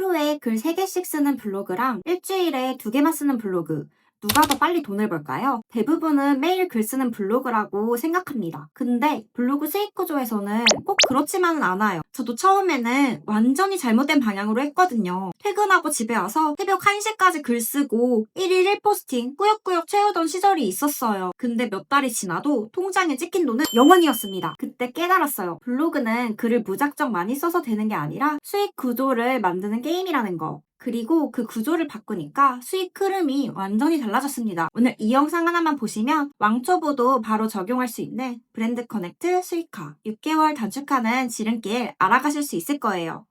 하루에 글 3개씩 쓰는 블로그랑 일주일에 2개만 쓰는 블로그. 누가 더 빨리 돈을 벌까요? 대부분은 매일 글 쓰는 블로그라고 생각합니다. 근데 블로그 수익 구조에서는 꼭 그렇지만은 않아요. 저도 처음에는 완전히 잘못된 방향으로 했거든요. 퇴근하고 집에 와서 새벽 1시까지 글 쓰고 1일 1포스팅 꾸역꾸역 채우던 시절이 있었어요. 근데 몇 달이 지나도 통장에 찍힌 돈은 0원이었습니다. 그때 깨달았어요. 블로그는 글을 무작정 많이 써서 되는 게 아니라 수익 구조를 만드는 게임이라는 거. 그리고 그 구조를 바꾸니까 수익 흐름이 완전히 달라졌습니다. 오늘 이 영상 하나만 보시면 왕초보도 바로 적용할 수 있는 브랜드 커넥트 수익화 6개월 단축하는 지름길 알아가실 수 있을 거예요.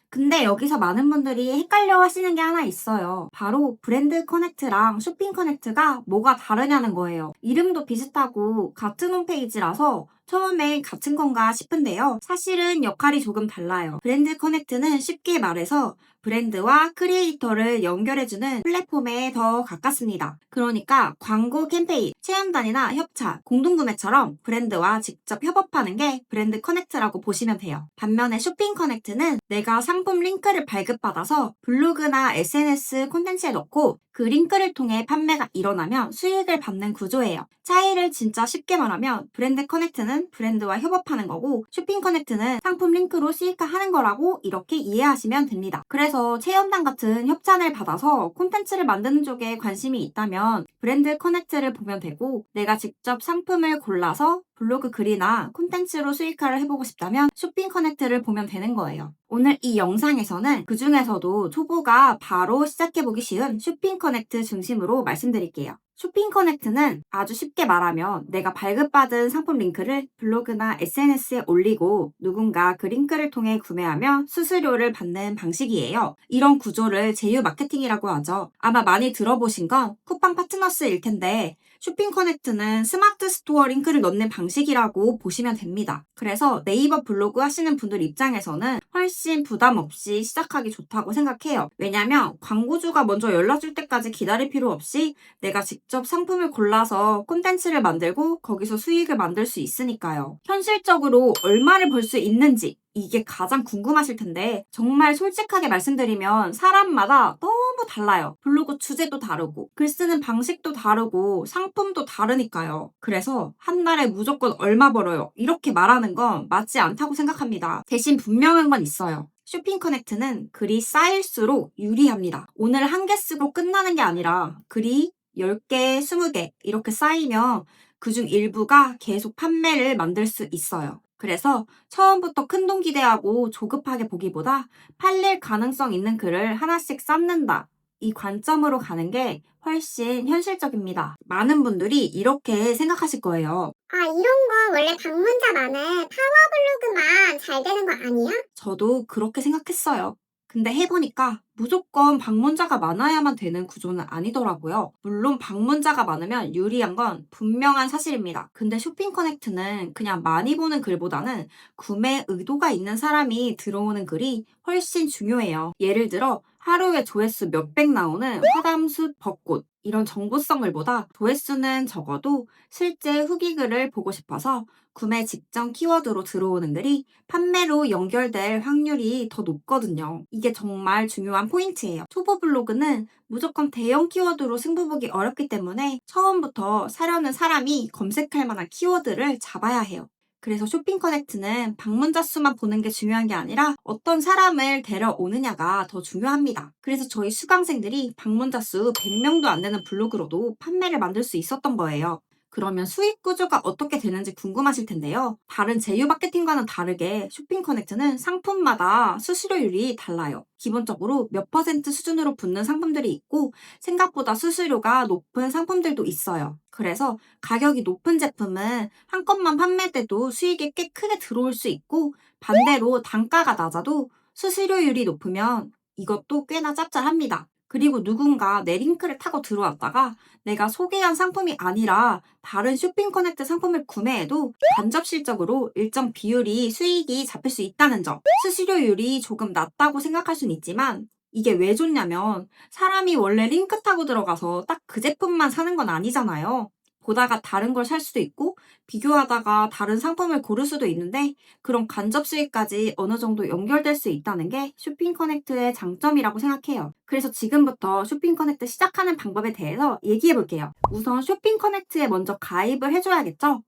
근데 여기서 많은 분들이 헷갈려 하시는 게 하나 있어요. 바로 브랜드 커넥트랑 쇼핑 커넥트가 뭐가 다르냐는 거예요. 이름도 비슷하고 같은 홈페이지라서 처음에 같은 건가 싶은데요. 사실은 역할이 조금 달라요. 브랜드 커넥트는 쉽게 말해서 브랜드와 크리에이터를 연결해주는 플랫폼에 더 가깝습니다. 그러니까 광고 캠페인, 체험단이나 협차, 공동구매처럼 브랜드와 직접 협업하는 게 브랜드 커넥트라고 보시면 돼요. 반면에 쇼핑 커넥트는 내가 상품 링크를 발급받아서 블로그나 SNS 콘텐츠에 넣고 그 링크를 통해 판매가 일어나면 수익을 받는 구조예요. 차이를 진짜 쉽게 말하면 브랜드 커넥트는 브랜드와 협업하는 거고 쇼핑 커넥트는 상품 링크로 수익화하는 거라고 이렇게 이해하시면 됩니다. 그래서 체험단 같은 협찬을 받아서 콘텐츠를 만드는 쪽에 관심이 있다면 브랜드 커넥트를 보면 되고 내가 직접 상품을 골라서 블로그 글이나 콘텐츠로 수익화를 해보고 싶다면 쇼핑 커넥트를 보면 되는 거예요. 오늘 이 영상에서는 그 중에서도 초보가 바로 시작해보기 쉬운 쇼핑 커넥트 중심으로 말씀드릴게요. 쇼핑 커넥트는 아주 쉽게 말하면 내가 발급받은 상품 링크를 블로그나 SNS에 올리고 누군가 그 링크를 통해 구매하며 수수료를 받는 방식이에요. 이런 구조를 제휴 마케팅이라고 하죠. 아마 많이 들어보신 건 쿠팡 파트너스일 텐데 쇼핑 커넥트는 스마트 스토어 링크를 넣는 방식이라고 보시면 됩니다. 그래서 네이버 블로그 하시는 분들 입장에서는 훨씬 부담 없이 시작하기 좋다고 생각해요. 왜냐면 광고주가 먼저 연락 줄 때까지 기다릴 필요 없이 내가 직접 상품을 골라서 콘텐츠를 만들고 거기서 수익을 만들 수 있으니까요. 현실적으로 얼마를 벌 수 있는지 이게 가장 궁금하실 텐데 정말 솔직하게 말씀드리면 사람마다 너무 달라요. 블로그 주제도 다르고 글 쓰는 방식도 다르고 상품도 다르니까요. 그래서 한 달에 무조건 얼마 벌어요 이렇게 말하는 건 맞지 않다고 생각합니다. 대신 분명한 건 있어요. 쇼핑 커넥트는 글이 쌓일수록 유리합니다. 오늘 한 개 쓰고 끝나는 게 아니라 글이 10개, 20개 이렇게 쌓이면 그중 일부가 계속 판매를 만들 수 있어요. 그래서 처음부터 큰돈 기대하고 조급하게 보기보다 팔릴 가능성 있는 글을 하나씩 쌓는다. 이 관점으로 가는 게 훨씬 현실적입니다. 많은 분들이 이렇게 생각하실 거예요. 아, 이런 거 원래 방문자 많은 파워블로그만 잘 되는 거 아니야? 저도 그렇게 생각했어요. 근데 해보니까 무조건 방문자가 많아야만 되는 구조는 아니더라고요. 물론 방문자가 많으면 유리한 건 분명한 사실입니다. 근데 쇼핑 커넥트는 그냥 많이 보는 글보다는 구매 의도가 있는 사람이 들어오는 글이 훨씬 중요해요. 예를 들어 하루에 조회수 몇백 나오는 화담수 벚꽃 이런 정보성 글보다 조회수는 적어도 실제 후기 글을 보고 싶어서 구매 직전 키워드로 들어오는 글이 판매로 연결될 확률이 더 높거든요. 이게 정말 중요한 포인트예요. 초보 블로그는 무조건 대형 키워드로 승부 보기 어렵기 때문에 처음부터 사려는 사람이 검색할 만한 키워드를 잡아야 해요. 그래서 쇼핑 커넥트는 방문자 수만 보는 게 중요한 게 아니라 어떤 사람을 데려오느냐가 더 중요합니다. 그래서 저희 수강생들이 방문자 수 100명도 안 되는 블로그로도 판매를 만들 수 있었던 거예요. 그러면 수익 구조가 어떻게 되는지 궁금하실 텐데요. 다른 제휴 마케팅과는 다르게 쇼핑 커넥트는 상품마다 수수료율이 달라요. 기본적으로 몇 퍼센트 수준으로 붙는 상품들이 있고 생각보다 수수료가 높은 상품들도 있어요. 그래서 가격이 높은 제품은 한 건만 판매돼도 수익이 꽤 크게 들어올 수 있고 반대로 단가가 낮아도 수수료율이 높으면 이것도 꽤나 짭짤합니다. 그리고 누군가 내 링크를 타고 들어왔다가 내가 소개한 상품이 아니라 다른 쇼핑 커넥트 상품을 구매해도 간접 실적으로 일정 비율이 수익이 잡힐 수 있다는 점. 수수료율이 조금 낮다고 생각할 수는 있지만 이게 왜 좋냐면 사람이 원래 링크 타고 들어가서 딱 그 제품만 사는 건 아니잖아요. 보다가 다른 걸 살 수도 있고 비교하다가 다른 상품을 고를 수도 있는데 그런 간접 수익까지 어느 정도 연결될 수 있다는 게 쇼핑 커넥트의 장점이라고 생각해요. 그래서 지금부터 쇼핑 커넥트 시작하는 방법에 대해서 얘기해 볼게요. 우선 쇼핑 커넥트에 먼저 가입을 해줘야겠죠?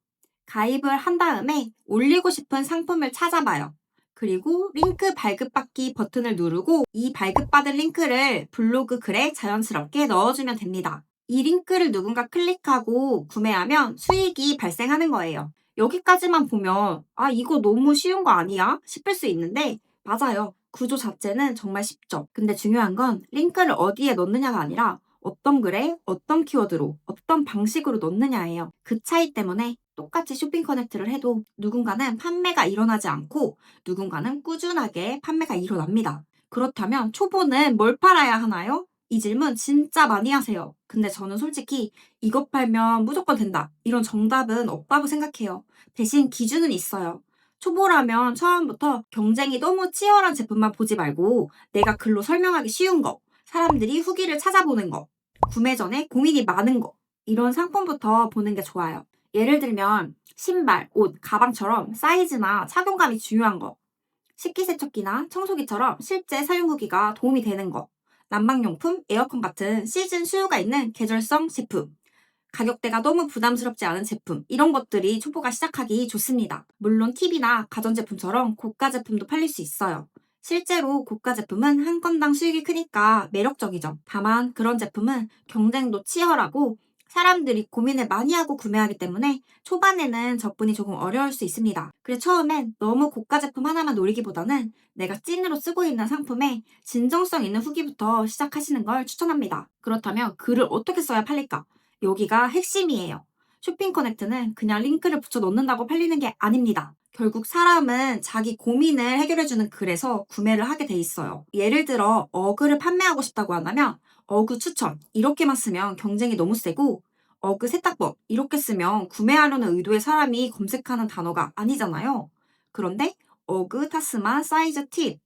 가입을 한 다음에 올리고 싶은 상품을 찾아봐요. 그리고 링크 발급받기 버튼을 누르고 이 발급받은 링크를 블로그 글에 자연스럽게 넣어주면 됩니다. 이 링크를 누군가 클릭하고 구매하면 수익이 발생하는 거예요. 여기까지만 보면 이거 너무 쉬운 거 아니야? 싶을 수 있는데 맞아요. 구조 자체는 정말 쉽죠. 근데 중요한 건 링크를 어디에 넣느냐가 아니라 어떤 글에 어떤 키워드로 어떤 방식으로 넣느냐예요. 그 차이 때문에 똑같이 쇼핑 커넥트를 해도 누군가는 판매가 일어나지 않고 누군가는 꾸준하게 판매가 일어납니다. 그렇다면 초보는 뭘 팔아야 하나요? 이 질문 진짜 많이 하세요. 근데 저는 솔직히 이것 팔면 무조건 된다. 이런 정답은 없다고 생각해요. 대신 기준은 있어요. 초보라면 처음부터 경쟁이 너무 치열한 제품만 보지 말고 내가 글로 설명하기 쉬운 거, 사람들이 후기를 찾아보는 거, 구매 전에 고민이 많은 거, 이런 상품부터 보는 게 좋아요. 예를 들면 신발, 옷, 가방처럼 사이즈나 착용감이 중요한 거, 식기세척기나 청소기처럼 실제 사용 후기가 도움이 되는 거, 난방용품, 에어컨 같은 시즌 수요가 있는 계절성 제품, 가격대가 너무 부담스럽지 않은 제품, 이런 것들이 초보가 시작하기 좋습니다. 물론 TV나 가전제품처럼 고가 제품도 팔릴 수 있어요. 실제로 고가 제품은 한 건당 수익이 크니까 매력적이죠. 다만 그런 제품은 경쟁도 치열하고 사람들이 고민을 많이 하고 구매하기 때문에 초반에는 접근이 조금 어려울 수 있습니다. 그래서 처음엔 너무 고가 제품 하나만 노리기보다는 내가 찐으로 쓰고 있는 상품에 진정성 있는 후기부터 시작하시는 걸 추천합니다. 그렇다면 글을 어떻게 써야 팔릴까? 여기가 핵심이에요. 쇼핑 커넥트는 그냥 링크를 붙여 넣는다고 팔리는 게 아닙니다. 결국 사람은 자기 고민을 해결해주는 글에서 구매를 하게 돼 있어요. 예를 들어 어그를 판매하고 싶다고 한다면 어그 추천 이렇게만 쓰면 경쟁이 너무 세고 어그 세탁법 이렇게 쓰면 구매하려는 의도의 사람이 검색하는 단어가 아니잖아요. 그런데 어그 타스마 사이즈 팁,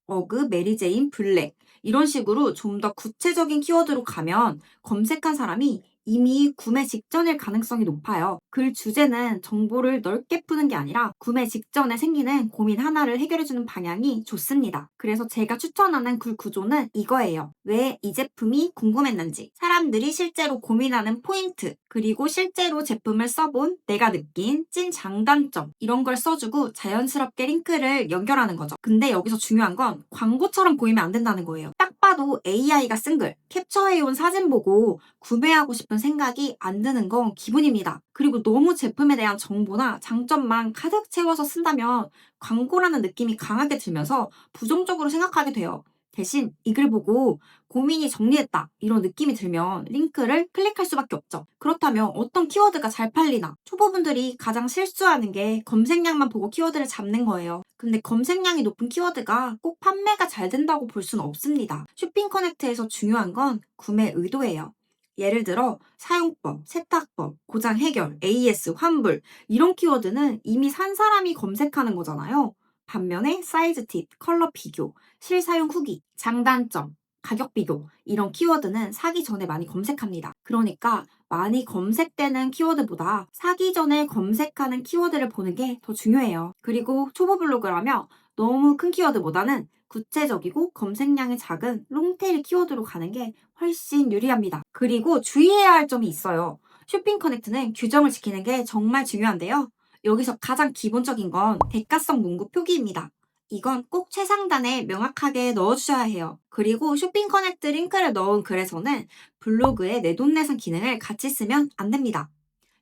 어그 메리제인 블랙 이런 식으로 좀 더 구체적인 키워드로 가면 검색한 사람이 이미 구매 직전일 가능성이 높아요. 글 주제는 정보를 넓게 푸는 게 아니라 구매 직전에 생기는 고민 하나를 해결해주는 방향이 좋습니다. 그래서 제가 추천하는 글 구조는 이거예요. 왜 이 제품이 궁금했는지, 사람들이 실제로 고민하는 포인트, 그리고 실제로 제품을 써본 내가 느낀 찐 장단점 이런 걸 써주고 자연스럽게 링크를 연결하는 거죠. 근데 여기서 중요한 건 광고처럼 보이면 안 된다는 거예요. 딱 봐도 AI가 쓴 글, 캡처해온 사진 보고 구매하고 싶은 생각이 안 드는 건 기본입니다. 그리고 너무 제품에 대한 정보나 장점만 가득 채워서 쓴다면 광고라는 느낌이 강하게 들면서 부정적으로 생각하게 돼요. 대신 이 글 보고 고민이 정리됐다 이런 느낌이 들면 링크를 클릭할 수밖에 없죠. 그렇다면 어떤 키워드가 잘 팔리나? 초보분들이 가장 실수하는 게 검색량만 보고 키워드를 잡는 거예요. 근데 검색량이 높은 키워드가 꼭 판매가 잘 된다고 볼 수는 없습니다. 쇼핑 커넥트에서 중요한 건 구매 의도예요. 예를 들어 사용법, 세탁법, 고장 해결, AS, 환불 이런 키워드는 이미 산 사람이 검색하는 거잖아요. 반면에 사이즈 팁, 컬러 비교, 실사용 후기, 장단점, 가격 비교 이런 키워드는 사기 전에 많이 검색합니다. 그러니까 많이 검색되는 키워드보다 사기 전에 검색하는 키워드를 보는 게 더 중요해요. 그리고 초보 블로그라면 너무 큰 키워드보다는 구체적이고 검색량이 작은 롱테일 키워드로 가는 게 훨씬 유리합니다. 그리고 주의해야 할 점이 있어요. 쇼핑 커넥트는 규정을 지키는 게 정말 중요한데요. 여기서 가장 기본적인 건 대가성 문구 표기입니다. 이건 꼭 최상단에 명확하게 넣어주셔야 해요. 그리고 쇼핑 커넥트 링크를 넣은 글에서는 블로그의 내돈내산 기능을 같이 쓰면 안 됩니다.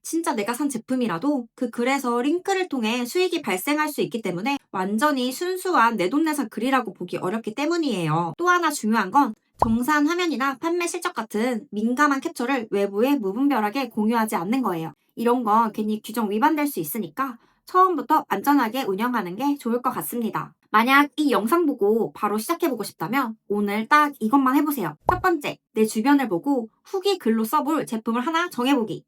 진짜 내가 산 제품이라도 그 글에서 링크를 통해 수익이 발생할 수 있기 때문에 완전히 순수한 내돈내산 글이라고 보기 어렵기 때문이에요. 또 하나 중요한 건 정산 화면이나 판매 실적 같은 민감한 캡처를 외부에 무분별하게 공유하지 않는 거예요. 이런 건 괜히 규정 위반될 수 있으니까 처음부터 안전하게 운영하는 게 좋을 것 같습니다. 만약 이 영상 보고 바로 시작해보고 싶다면 오늘 딱 이것만 해보세요. 첫 번째, 내 주변을 보고 후기 글로 써볼 제품을 하나 정해보기.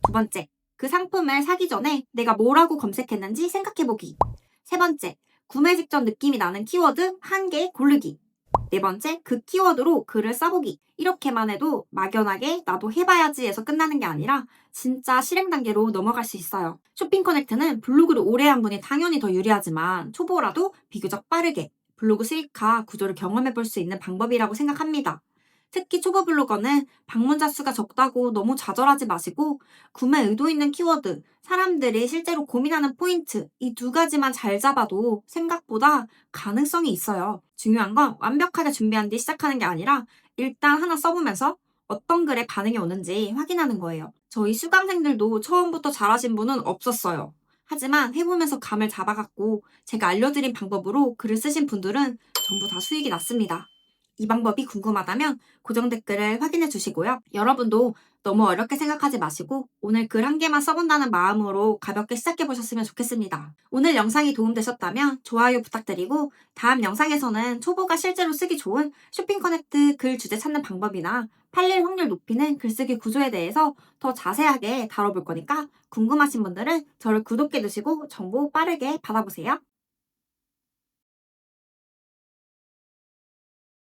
두 번째, 그 상품을 사기 전에 내가 뭐라고 검색했는지 생각해보기. 세 번째, 구매 직전 느낌이 나는 키워드 한 개 고르기. 네 번째, 그 키워드로 글을 써보기. 이렇게만 해도 막연하게 나도 해봐야지 해서 끝나는 게 아니라 진짜 실행 단계로 넘어갈 수 있어요. 쇼핑 커넥트는 블로그를 오래 한 분이 당연히 더 유리하지만 초보라도 비교적 빠르게 블로그 수익화 구조를 경험해 볼 수 있는 방법이라고 생각합니다. 특히 초보 블로거는 방문자 수가 적다고 너무 좌절하지 마시고 구매 의도 있는 키워드, 사람들이 실제로 고민하는 포인트, 이 두 가지만 잘 잡아도 생각보다 가능성이 있어요. 중요한 건 완벽하게 준비한 뒤 시작하는 게 아니라 일단 하나 써보면서 어떤 글에 반응이 오는지 확인하는 거예요. 저희 수강생들도 처음부터 잘하신 분은 없었어요. 하지만 해보면서 감을 잡아갔고 제가 알려드린 방법으로 글을 쓰신 분들은 전부 다 수익이 났습니다. 이 방법이 궁금하다면 고정 댓글을 확인해 주시고요. 여러분도 너무 어렵게 생각하지 마시고 오늘 글 한 개만 써본다는 마음으로 가볍게 시작해 보셨으면 좋겠습니다. 오늘 영상이 도움되셨다면 좋아요 부탁드리고 다음 영상에서는 초보가 실제로 쓰기 좋은 쇼핑 커넥트 글 주제 찾는 방법이나 팔릴 확률 높이는 글쓰기 구조에 대해서 더 자세하게 다뤄볼 거니까 궁금하신 분들은 저를 구독해 두시고 정보 빠르게 받아보세요.